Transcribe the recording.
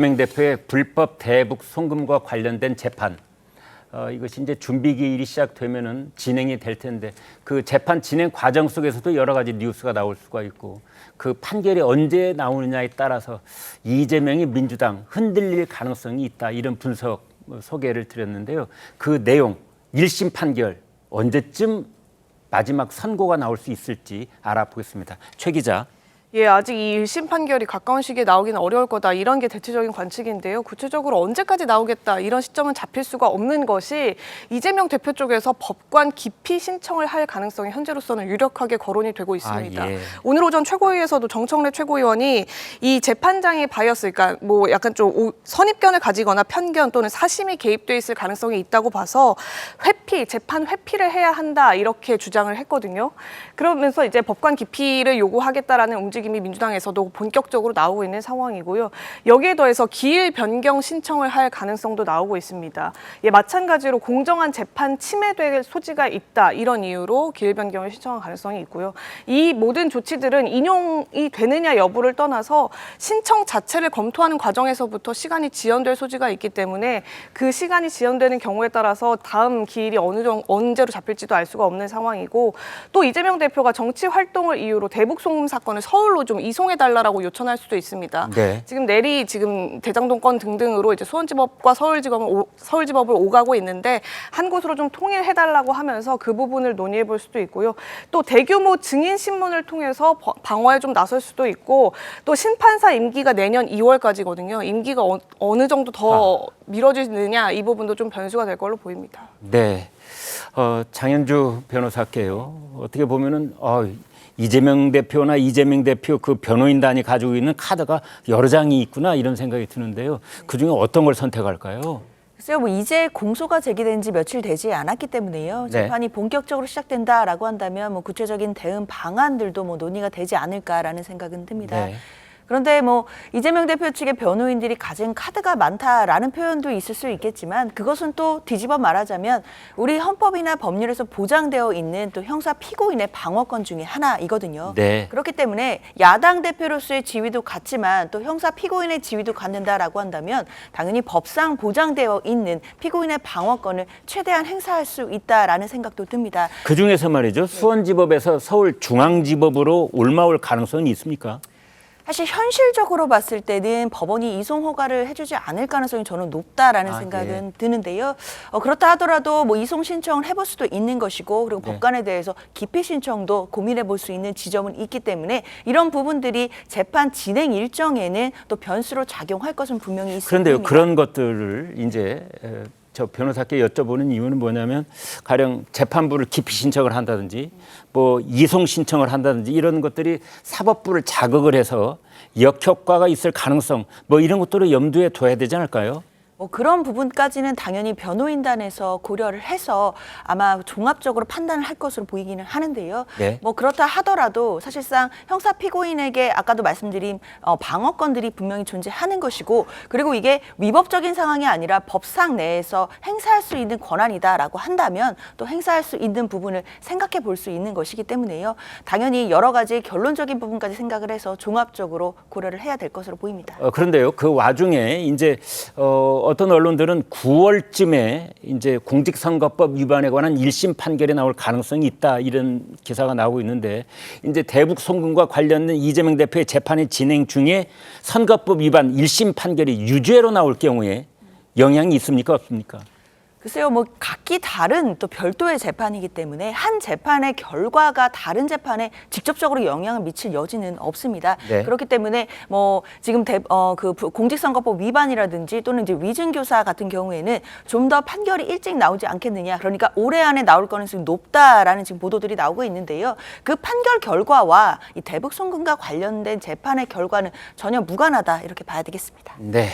이재명 대표의 불법 대북 송금과 관련된 재판, 이것이 이제 준비 기일이 시작되면은 진행이 될 텐데 그 재판 진행 과정 속에서도 여러 가지 뉴스가 나올 수가 있고 그 판결이 언제 나오느냐에 따라서 이재명이 민주당 흔들릴 가능성이 있다, 이런 분석 소개를 드렸는데요. 그 내용 1심 판결 언제쯤 마지막 선고가 나올 수 있을지 알아보겠습니다. 최 기자. 예, 아직 이 1심 판결이 가까운 시기에 나오기는 어려울 거다, 이런 게 대체적인 관측인데요. 구체적으로 언제까지 나오겠다, 이런 시점은 잡힐 수가 없는 것이 이재명 대표 쪽에서 법관 기피 신청을 할 가능성이 현재로서는 유력하게 거론이 되고 있습니다. 예. 오늘 오전 최고위에서도 정청래 최고위원이 이 재판장의 바이어스, 그러니까 뭐 약간 좀 선입견을 가지거나 편견 또는 사심이 개입돼 있을 가능성이 있다고 봐서 재판 회피를 해야 한다, 이렇게 주장을 했거든요. 그러면서 이제 법관 기피를 요구하겠다라는 움직임이 민주당에서도 본격적으로 나오고 있는 상황이고요. 여기에 더해서 기일 변경 신청을 할 가능성도 나오고 있습니다. 예, 마찬가지로 공정한 재판 침해될 소지가 있다, 이런 이유로 기일 변경을 신청할 가능성이 있고요. 이 모든 조치들은 인용이 되느냐 여부를 떠나서 신청 자체를 검토하는 과정에서부터 시간이 지연될 소지가 있기 때문에 그 시간이 지연되는 경우에 따라서 다음 기일이 언제로 잡힐지도 알 수가 없는 상황이고, 또 이재명 대표가 정치 활동을 이유로 대북 송금 사건을 서울로 좀 이송해달라고 요청할 수도 있습니다. 네. 지금 내리 대장동 건 등등으로 이제 수원지법과 서울지법을 오가고 있는데 한 곳으로 좀 통일해달라고 하면서 그 부분을 논의해볼 수도 있고요. 또 대규모 증인 신문을 통해서 방어에 좀 나설 수도 있고, 또 신판사 임기가 내년 2월까지거든요. 임기가 어느 정도 더 미뤄지느냐, 이 부분도 좀 변수가 될 걸로 보입니다. 네. 장현주 변호사께요. 어떻게 보면은 이재명 대표나 이재명 대표 그 변호인단이 가지고 있는 카드가 여러 장이 있구나, 이런 생각이 드는데요. 그중에 어떤 걸 선택할까요? 글쎄요, 뭐 이제 공소가 제기된 지 며칠 되지 않았기 때문에요. 재판이 본격적으로 시작된다라고 한다면 뭐 구체적인 대응 방안들도 뭐 논의가 되지 않을까라는 생각은 듭니다. 네. 그런데 뭐 이재명 대표 측의 변호인들이 가진 카드가 많다라는 표현도 있을 수 있겠지만, 그것은 또 뒤집어 말하자면 우리 헌법이나 법률에서 보장되어 있는 또 형사 피고인의 방어권 중에 하나이거든요. 네. 그렇기 때문에 야당 대표로서의 지위도 갖지만 또 형사 피고인의 지위도 갖는다라고 한다면 당연히 법상 보장되어 있는 피고인의 방어권을 최대한 행사할 수 있다라는 생각도 듭니다. 그중에서 말이죠. 수원지법에서 서울중앙지법으로 올라올 가능성이 있습니까? 사실 현실적으로 봤을 때는 법원이 이송 허가를 해주지 않을 가능성이 저는 높다라는 생각은 드는데요. 그렇다 하더라도 뭐 이송 신청을 해볼 수도 있는 것이고, 그리고 법관에 대해서 기피 신청도 고민해 볼 수 있는 지점은 있기 때문에 이런 부분들이 재판 진행 일정에는 또 변수로 작용할 것은 분명히 있습니다. 그런데요, 그런 것들을 이제 저 변호사께 여쭤보는 이유는 뭐냐면, 가령 재판부를 기피 신청을 한다든지 뭐 이송 신청을 한다든지 이런 것들이 사법부를 자극을 해서 역효과가 있을 가능성, 뭐 이런 것들을 염두에 둬야 되지 않을까요? 뭐 그런 부분까지는 당연히 변호인단에서 고려를 해서 아마 종합적으로 판단을 할 것으로 보이기는 하는데요. 네. 뭐 그렇다 하더라도 사실상 형사 피고인에게 아까도 말씀드린 방어권들이 분명히 존재하는 것이고, 그리고 이게 위법적인 상황이 아니라 법상 내에서 행사할 수 있는 권한이다라고 한다면 또 행사할 수 있는 부분을 생각해 볼 수 있는 것이기 때문에요. 당연히 여러 가지 결론적인 부분까지 생각을 해서 종합적으로 고려를 해야 될 것으로 보입니다. 그런데요, 그 와중에 이제 어떤 언론들은 9월쯤에 이제 공직선거법 위반에 관한 1심 판결이 나올 가능성이 있다, 이런 기사가 나오고 있는데, 이제 대북 송금과 관련된 이재명 대표의 재판이 진행 중에 선거법 위반 1심 판결이 유죄로 나올 경우에 영향이 있습니까, 없습니까? 글쎄요, 뭐 각기 다른 또 별도의 재판이기 때문에 한 재판의 결과가 다른 재판에 직접적으로 영향을 미칠 여지는 없습니다. 네. 그렇기 때문에 뭐 지금 그 공직선거법 위반이라든지 또는 이제 위증교사 같은 경우에는 좀 더 판결이 일찍 나오지 않겠느냐, 그러니까 올해 안에 나올 가능성이 높다라는 지금 보도들이 나오고 있는데요. 그 판결 결과와 이 대북 송금과 관련된 재판의 결과는 전혀 무관하다, 이렇게 봐야 되겠습니다. 네.